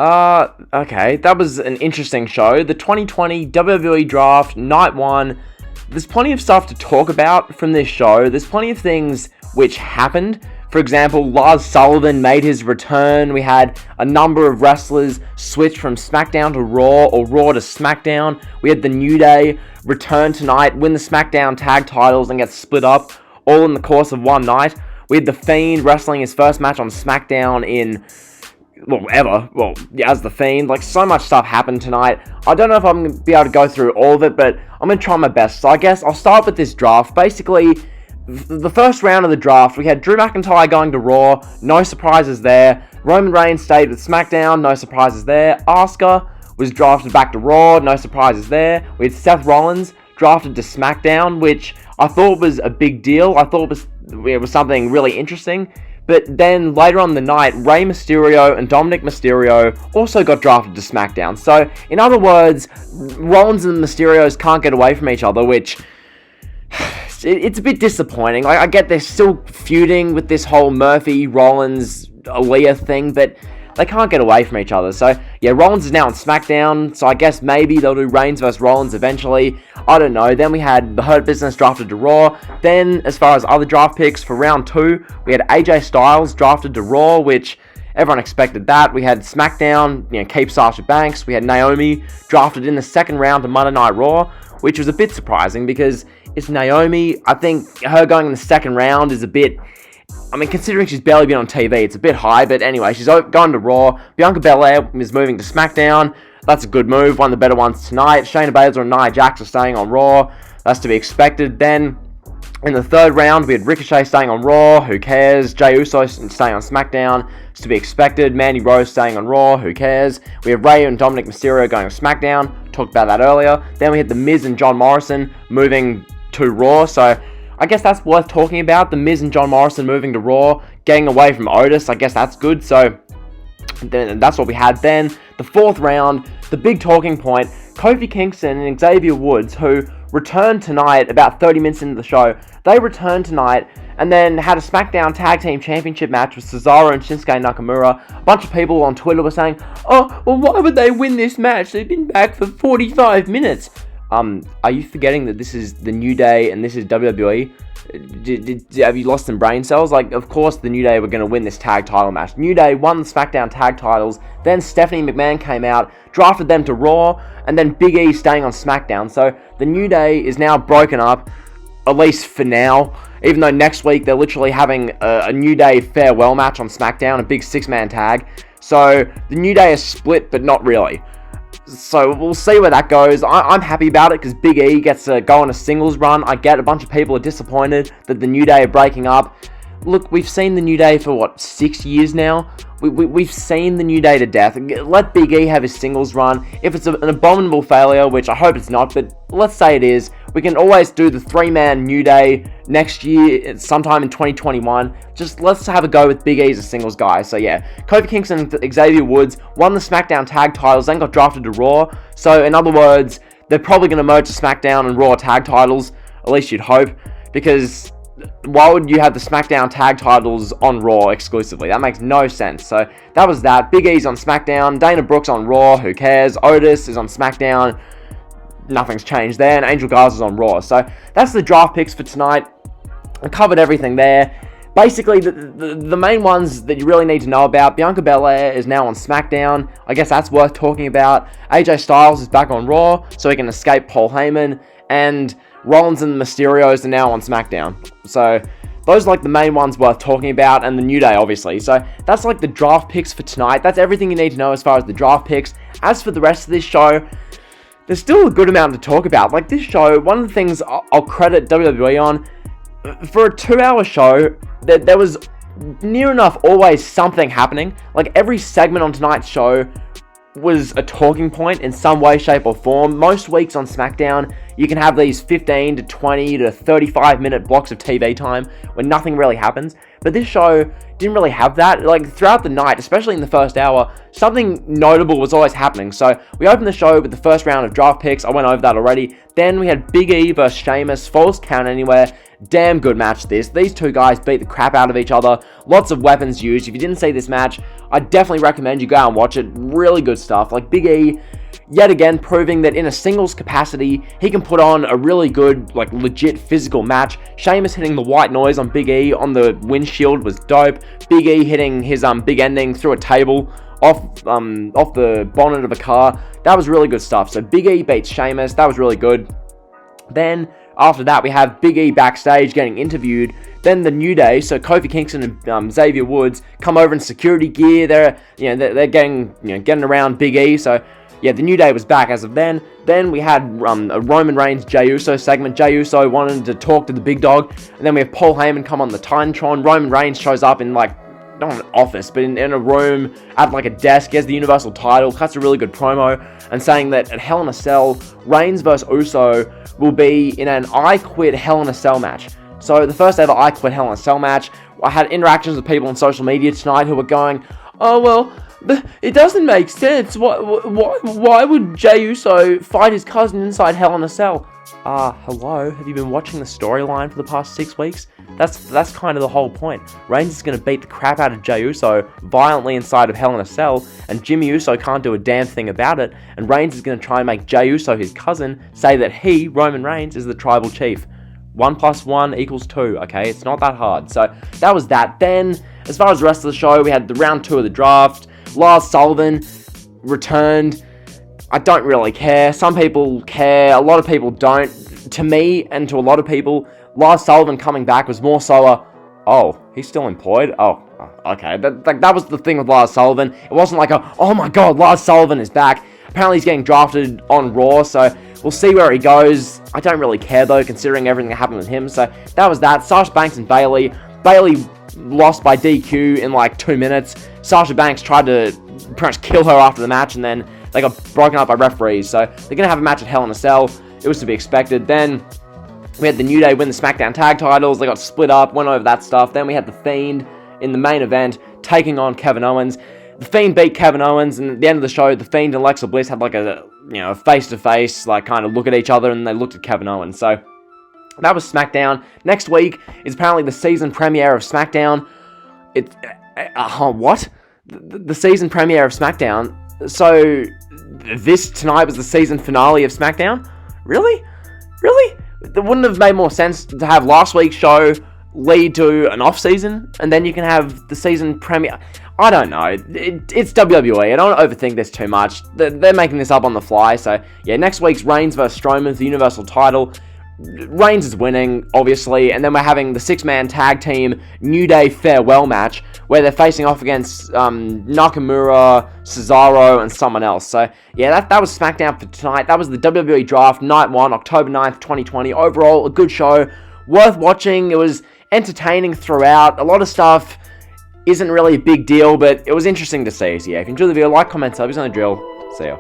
Okay, that was an interesting show. The 2020 WWE Draft Night 1. There's plenty of stuff to talk about from this show. There's plenty of things which happened. For example, Lars Sullivan made his return. We had a number of wrestlers switch from SmackDown to Raw or Raw to SmackDown. We had the New Day return tonight, win the SmackDown tag titles and get split up all in the course of one night. We had The Fiend wrestling his first match on SmackDown in... as The Fiend. Like, so much stuff happened tonight. I don't know if I'm going to be able to go through all of it, but I'm going to try my best. So I guess I'll start with this draft. Basically, the first round of the draft, we had Drew McIntyre going to Raw. No surprises there. Roman Reigns stayed with SmackDown. No surprises there. Asuka was drafted back to Raw. No surprises there. We had Seth Rollins drafted to SmackDown, which I thought was a big deal. I thought it was something really interesting. But then later on the night, Rey Mysterio and Dominic Mysterio also got drafted to SmackDown. So, in other words, Rollins and Mysterios can't get away from each other, which... it's a bit disappointing. I get they're still feuding with this whole Murphy, Rollins, Aaliyah thing, but they can't get away from each other. So, yeah, Rollins is now on SmackDown, so I guess maybe they'll do Reigns vs. Rollins eventually. I don't know. Then we had the Hurt Business drafted to Raw. Then, as far as other draft picks, for round 2, we had AJ Styles drafted to Raw, which everyone expected that. We had SmackDown, keep Sasha Banks. We had Naomi drafted in the second round to Monday Night Raw, which was a bit surprising because it's Naomi. I think her going in the second round is a bit... considering she's barely been on TV, it's a bit high, but anyway, she's going to Raw. Bianca Belair is moving to SmackDown. That's a good move, one of the better ones tonight. Shayna Baszler and Nia Jax are staying on Raw. That's to be expected. Then, in the third round, we had Ricochet staying on Raw. Who cares? Jey Uso staying on SmackDown. It's to be expected. Mandy Rose staying on Raw. Who cares? We have Rey and Dominic Mysterio going to SmackDown. Talked about that earlier. Then we had The Miz and John Morrison moving to Raw. So, I guess that's worth talking about. The Miz and John Morrison moving to Raw, getting away from Otis. I guess that's good. So, then that's what we had then. The fourth round, the big talking point, Kofi Kingston and Xavier Woods, who returned tonight about 30 minutes into the show. They returned tonight and then had a SmackDown Tag Team Championship match with Cesaro and Shinsuke Nakamura. A bunch of people on Twitter were saying, oh, well, why would they win this match? They've been back for 45 minutes. Are you forgetting that this is the New Day and this is WWE? Have you lost some brain cells? Like, of course the New Day were going to win this tag title match. New Day won the SmackDown tag titles, then Stephanie McMahon came out, drafted them to Raw, and then Big E staying on SmackDown. So the New Day is now broken up, at least for now, even though next week they're literally having a New Day farewell match on SmackDown, a big 6-man tag. So the New Day is split, but not really. So we'll see where that goes. I'm happy about it because Big E gets to go on a singles run. I get a bunch of people are disappointed that the New Day are breaking up. Look, we've seen the New Day for, 6 years now? We've seen the New Day to death. Let Big E have his singles run. If it's an abominable failure, which I hope it's not, but let's say it is, we can always do the 3-man New Day next year, sometime in 2021. Just let's have a go with Big E as a singles guy. So yeah, Kofi Kingston and Xavier Woods won the SmackDown tag titles, then got drafted to Raw. So in other words, they're probably going to merge the SmackDown and Raw tag titles, at least you'd hope, because why would you have the SmackDown tag titles on Raw exclusively? That makes no sense. So that was that. Big E's on SmackDown, Dana Brooks on Raw, who cares? Otis is on SmackDown, nothing's changed there, and Angel Garza's on Raw. So that's the draft picks for tonight. I covered everything there. Basically, the main ones that you really need to know about, Bianca Belair is now on SmackDown. I guess that's worth talking about. AJ Styles is back on Raw, so he can escape Paul Heyman, and Rollins and the Mysterios are now on SmackDown. So those are the main ones worth talking about, and the New Day, obviously. So that's the draft picks for tonight. That's everything you need to know as far as the draft picks. As for the rest of this show, there's still a good amount to talk about. This show, one of the things I'll credit WWE on, for a 2-hour show, there was near enough always something happening. Every segment on tonight's show was a talking point in some way, shape, or form. Most weeks on SmackDown, you can have these 15 to 20 to 35 minute blocks of TV time where nothing really happens. but this show didn't really have that. Like, throughout the night, especially in the first hour, something notable was always happening. So we opened the show with the first round of draft picks. I went over that already. Then we had Big E versus Sheamus, falls count anywhere. Damn good match this. These two guys beat the crap out of each other. Lots of weapons used. If you didn't see this match, I definitely recommend you go out and watch it. Really good stuff. Like, Big E, yet again, proving that in a singles capacity, he can put on a really good, like, legit physical match. Sheamus hitting the white noise on Big E on the windshield was dope. Big E hitting his big ending through a table off the bonnet of a car. That was really good stuff. So Big E beats Sheamus. That was really good. Then after that, we have Big E backstage getting interviewed. Then the New Day, so Kofi Kingston and Xavier Woods come over in security gear. They're getting around Big E. So yeah, the New Day was back as of then. Then we had a Roman Reigns Jey Uso segment. Jey Uso wanted to talk to the big dog, and then we have Paul Heyman come on the Titantron. Roman Reigns shows up in, like, not an office, but in a room at, like, a desk. He has the Universal title, cuts a really good promo, and saying that at Hell in a Cell, Reigns versus Uso will be in an I Quit Hell in a Cell match. So the first ever I Quit Hell in a Cell match. I had interactions with people on social media tonight who were going, oh, well, it doesn't make sense. Why would Jey Uso fight his cousin inside Hell in a Cell? Hello? Have you been watching the storyline for the past 6 weeks? That's kind of the whole point. Reigns is going to beat the crap out of Jey Uso violently inside of Hell in a Cell, and Jimmy Uso can't do a damn thing about it, and Reigns is going to try and make Jey Uso, his cousin, say that he, Roman Reigns, is the tribal chief. 1 + 1 = 2, okay? It's not that hard. So that was that. Then, as far as the rest of the show, we had the round 2 of the draft. Lars Sullivan returned. I don't really care. Some people care. A lot of people don't. To me, and to a lot of people, Lars Sullivan coming back was more so oh, he's still employed? Oh, okay. That was the thing with Lars Sullivan. It wasn't like oh my god, Lars Sullivan is back. Apparently he's getting drafted on Raw, so we'll see where he goes. I don't really care, though, considering everything that happened with him. So that was that. Sasha Banks and Bayley. Bayley lost by DQ in like 2 minutes. Sasha Banks tried to pretty much kill her after the match, and then they got broken up by referees. So they're going to have a match at Hell in a Cell. It was to be expected. Then we had the New Day win the Smackdown tag titles. They got split up, went over that stuff. Then we had the Fiend in the main event taking on Kevin Owens. The Fiend beat Kevin Owens, and at the end of the show, the Fiend and Alexa Bliss had like a face-to-face, like, kind of look at each other, and they looked at Kevin Owens. So that was SmackDown. Next week is apparently the season premiere of SmackDown. What? The season premiere of SmackDown? So this tonight was the season finale of SmackDown? Really? It wouldn't have made more sense to have last week's show lead to an off-season, and then you can have the season premiere. I don't know. It's WWE. I don't overthink this too much. They're making this up on the fly. So, yeah, next week's Reigns versus Strowman for the Universal title. Reigns is winning, obviously, and then we're having the 6-man tag team New Day farewell match, where they're facing off against Nakamura, Cesaro, and someone else. So, yeah, that was SmackDown for tonight. That was the WWE Draft, Night 1, October 9th, 2020. Overall, a good show. Worth watching. It was entertaining throughout. A lot of stuff isn't really a big deal, but it was interesting to see. So, yeah, if you enjoyed the video, like, comment, sub, on the drill. See ya.